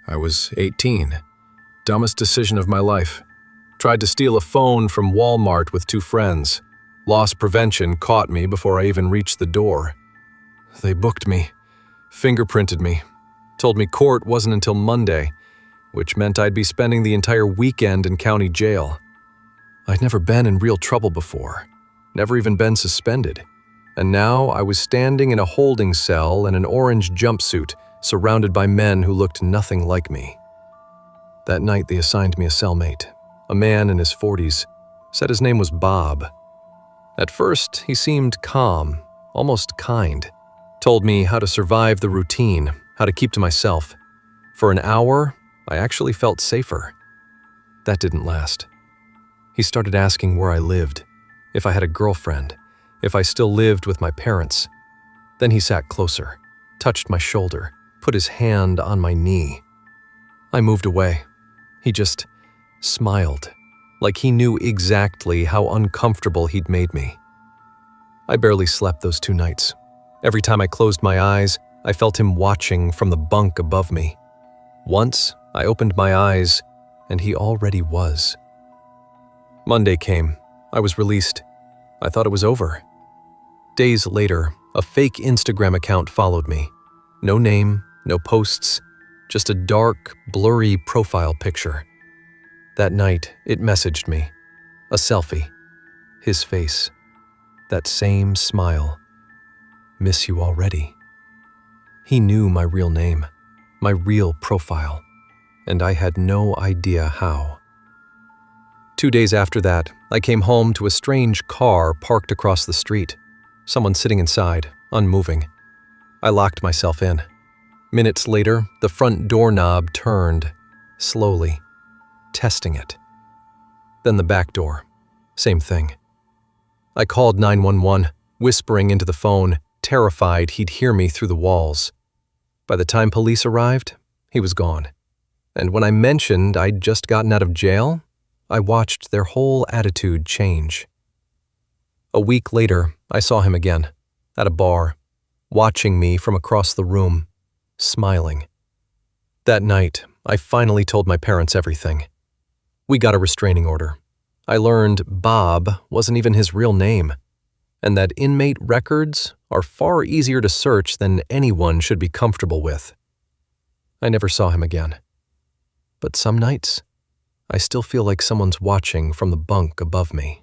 I was 18. Dumbest decision of my life. Tried to steal a phone from Walmart with 2 friends. Loss prevention caught me before I even reached the door. They booked me, fingerprinted me, told me court wasn't until Monday, which meant I'd be spending the entire weekend in county jail. I'd never been in real trouble before, never even been suspended, and now I was standing in a holding cell in an orange jumpsuit, surrounded by men who looked nothing like me. That night they assigned me a cellmate, a man in his 40s, said his name was Bob. At first, he seemed calm, almost kind, told me how to survive the routine, how to keep to myself. For an hour, I actually felt safer. That didn't last. He started asking where I lived, if I had a girlfriend, if I still lived with my parents. Then he sat closer, touched my shoulder, put his hand on my knee. I moved away. He just smiled, like he knew exactly how uncomfortable he'd made me. I barely slept those 2 nights. Every time I closed my eyes, I felt him watching from the bunk above me. Once, I opened my eyes, and he already was. Monday came. I was released. I thought it was over. Days later, a fake Instagram account followed me. No name, no posts, just a dark, blurry profile picture. That night, it messaged me. A selfie. His face. That same smile. Miss you already. He knew my real name, my real profile, and I had no idea how. 2 days after that, I came home to a strange car parked across the street. Someone sitting inside, unmoving. I locked myself in. Minutes later, the front doorknob turned, slowly, testing it. Then the back door, same thing. I called 911, whispering into the phone, terrified he'd hear me through the walls. By the time police arrived, he was gone. And when I mentioned I'd just gotten out of jail, I watched their whole attitude change. A week later, I saw him again, at a bar, watching me from across the room, smiling. That night, I finally told my parents everything. We got a restraining order. I learned Bob wasn't even his real name, and that inmate records are far easier to search than anyone should be comfortable with. I never saw him again. But some nights, I still feel like someone's watching from the bunk above me.